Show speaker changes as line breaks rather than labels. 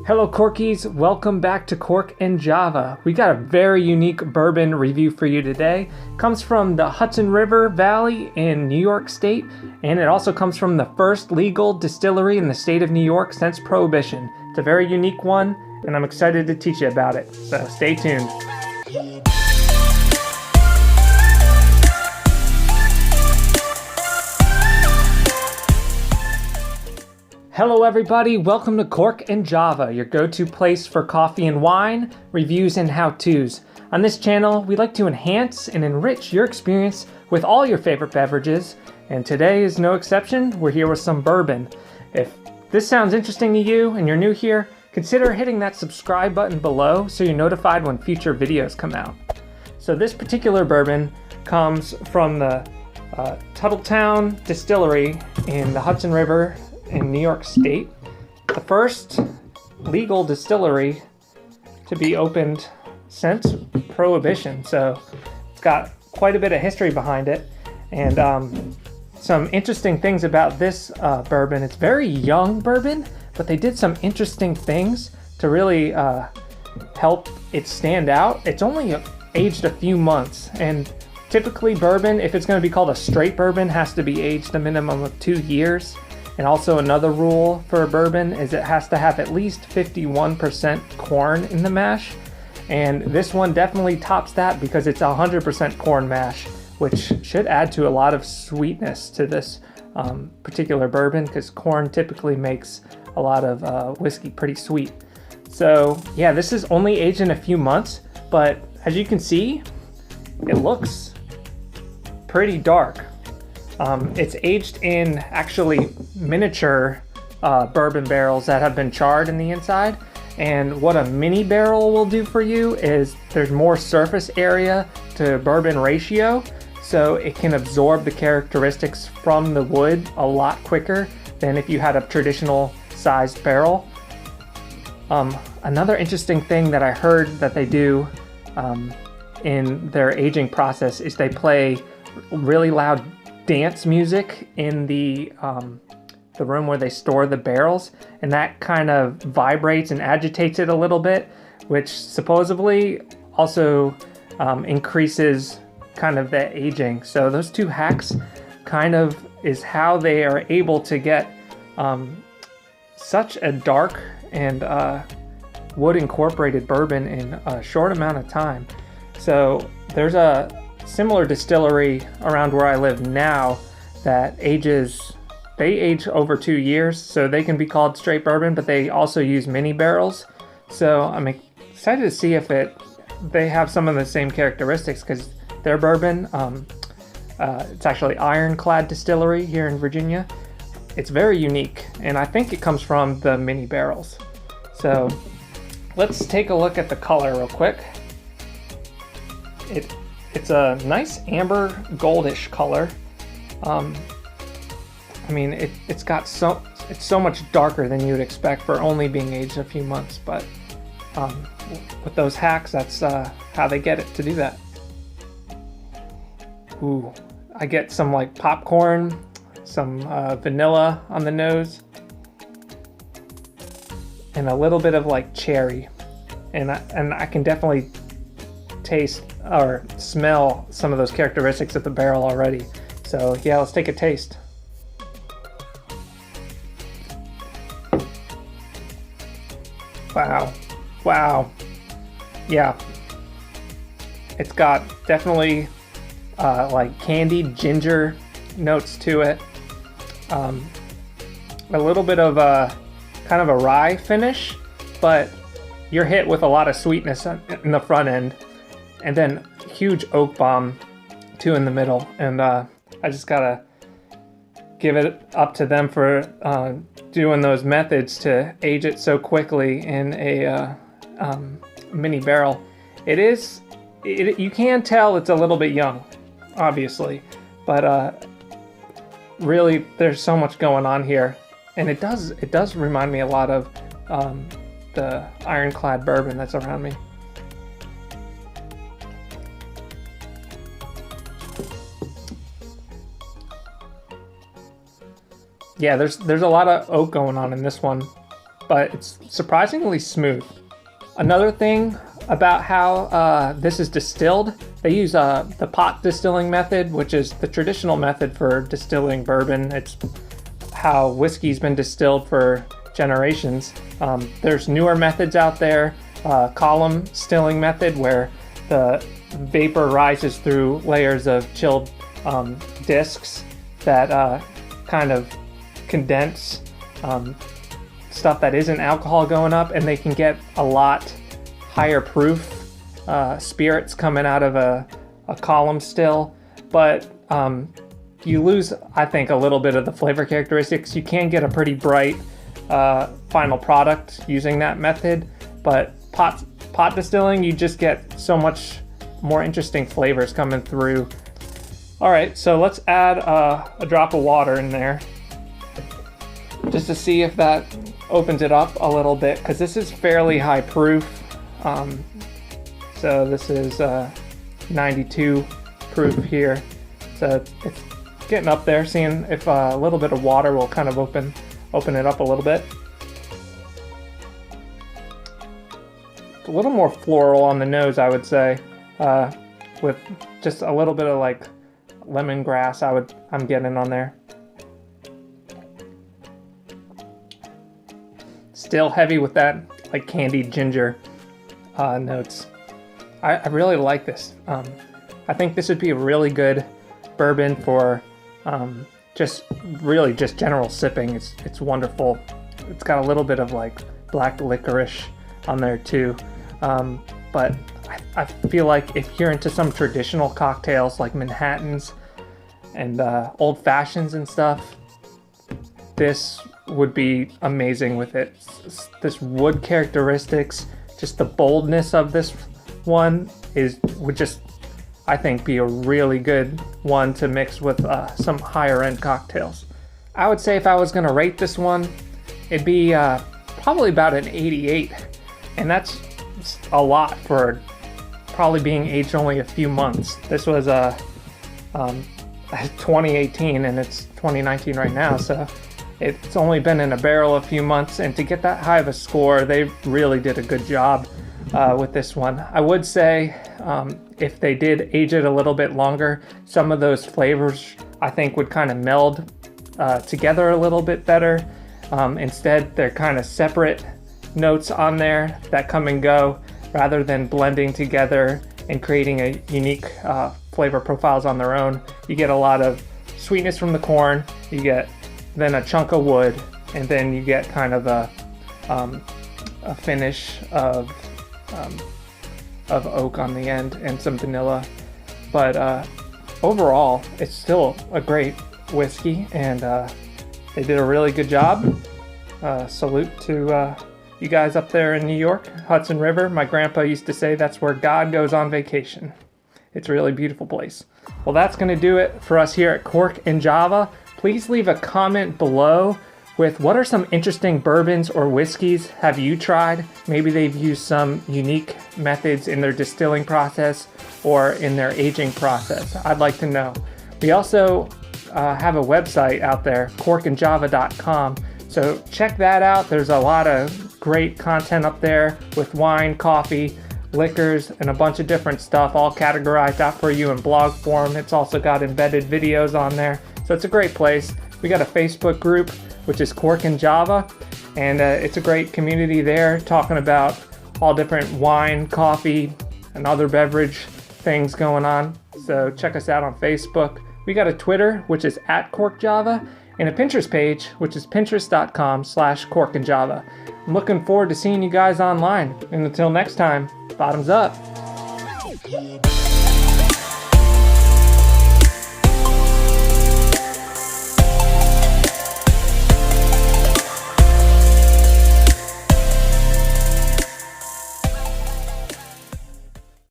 Hello Corkies, welcome back to Cork and Java. We got a very unique bourbon review for you today. It comes from the Hudson River Valley in New York State, and it also comes from the first legal distillery in the state of New York since Prohibition. It's a very unique one, and I'm excited to teach you about it, so stay tuned. Hello everybody, welcome to Cork and Java, your go-to place for coffee and wine, reviews and how-tos. On this channel, we like to enhance and enrich your experience with all your favorite beverages, and today is no exception. We're here with some bourbon. If this sounds interesting to you and you're new here, consider hitting that subscribe button below so you're notified when future videos come out. So this particular bourbon comes from the Tuthilltown Distillery in the Hudson River in New York State, the first legal distillery to be opened since Prohibition. So it's got quite a bit of history behind it, and some interesting things about this bourbon. It's very young bourbon, but they did some interesting things to really help it stand out. It's only aged a few months, and typically bourbon, if it's going to be called a straight bourbon, has to be aged a minimum of 2 years. And also another rule for a bourbon is it has to have at least 51% corn in the mash. And this one definitely tops that because it's 100% corn mash, which should add to a lot of sweetness to this particular bourbon, because corn typically makes a lot of whiskey pretty sweet. So yeah, this is only aged in a few months, but as you can see, it looks pretty dark. It's aged in actually miniature bourbon barrels that have been charred in the inside. And what a mini barrel will do for you is there's more surface area to bourbon ratio, so it can absorb the characteristics from the wood a lot quicker than if you had a traditional sized barrel. Another interesting thing that I heard that they do in their aging process is they play really loud dance music in the room where they store the barrels, and that kind of vibrates and agitates it a little bit, which supposedly also increases kind of the aging. So those two hacks kind of is how they are able to get such a dark and wood incorporated bourbon in a short amount of time. So there's a similar distillery around where I live now that they age over 2 years, so they can be called straight bourbon, but they also use mini barrels. So I'm excited to see if they have some of the same characteristics, because their bourbon, it's actually Ironclad Distillery here in Virginia. It's very unique, and I think it comes from the mini barrels. So let's take a look at the color real quick. It's a nice amber goldish color. I mean, it's so much darker than you would expect for only being aged a few months, but with those hacks, that's how they get it to do that. Ooh, I get some like popcorn, some vanilla on the nose, and a little bit of like cherry, and I can definitely taste or smell some of those characteristics of the barrel already. So yeah, let's take a taste. Wow. Yeah, it's got definitely like candied ginger notes to it. A little bit of kind of a rye finish, but you're hit with a lot of sweetness in the front end, and then huge oak bomb too in the middle. And I just gotta give it up to them for doing those methods to age it so quickly in a mini barrel. You can tell it's a little bit young, obviously, but really there's so much going on here, and it does remind me a lot of the Ironclad bourbon that's around me. Yeah, there's a lot of oak going on in this one. but it's surprisingly smooth. Another thing about how this is distilled, they use the pot distilling method, which is the traditional method for distilling bourbon. It's how whiskey's been distilled for generations. There's newer methods out there, column stilling method, where the vapor rises through layers of chilled discs that kind of condense stuff that isn't alcohol going up, and they can get a lot higher proof spirits coming out of a column still, but you lose, I think, a little bit of the flavor characteristics. You can get a pretty bright final product using that method, but pot distilling, you just get so much more interesting flavors coming through. All right, so let's add a drop of water in there just to see if that opens it up a little bit, because this is fairly high proof. So this is 92 proof here, so it's getting up there. Seeing if a little bit of water will kind of open it up a little bit. It's a little more floral on the nose, I would say, with just a little bit of like lemongrass I'm getting on there. Still heavy with that like candied ginger notes. I really like this. I think this would be a really good bourbon for just general sipping. It's wonderful. It's got a little bit of like black licorice on there too. But I feel like if you're into some traditional cocktails like Manhattans and old fashions and stuff, this would be amazing with it. This wood characteristics, just the boldness of this one would just, I think, be a really good one to mix with some higher end cocktails. I would say if I was going to rate this one, it'd be probably about an 88, and that's a lot for probably being aged only a few months. This was 2018 and it's 2019 right now, so it's only been in a barrel a few months, and to get that high of a score, they really did a good job with this one. I would say if they did age it a little bit longer, some of those flavors I think would kind of meld together a little bit better. Instead, they're kind of separate notes on there that come and go, rather than blending together and creating a unique flavor profiles on their own. You get a lot of sweetness from the corn, you get then a chunk of wood, and then you get kind of a finish of oak on the end and some vanilla. But overall, it's still a great whiskey, and they did a really good job. Salute to you guys up there in New York, Hudson River. My grandpa used to say that's where God goes on vacation. It's a really beautiful place. Well, that's going to do it for us here at Cork and Java. Please leave a comment below with what are some interesting bourbons or whiskeys have you tried? Maybe they've used some unique methods in their distilling process or in their aging process. I'd like to know. We also have a website out there, corkandjava.com. So check that out. There's a lot of great content up there with wine, coffee, liquors, and a bunch of different stuff all categorized out for you in blog form. It's also got embedded videos on there. So it's a great place. We got a Facebook group, which is Cork and Java, and it's a great community there talking about all different wine, coffee, and other beverage things going on. So check us out on Facebook. We got a Twitter, which is @CorkJava, and a Pinterest page, which is pinterest.com/corkandjava. I'm looking forward to seeing you guys online. And until next time, bottoms up.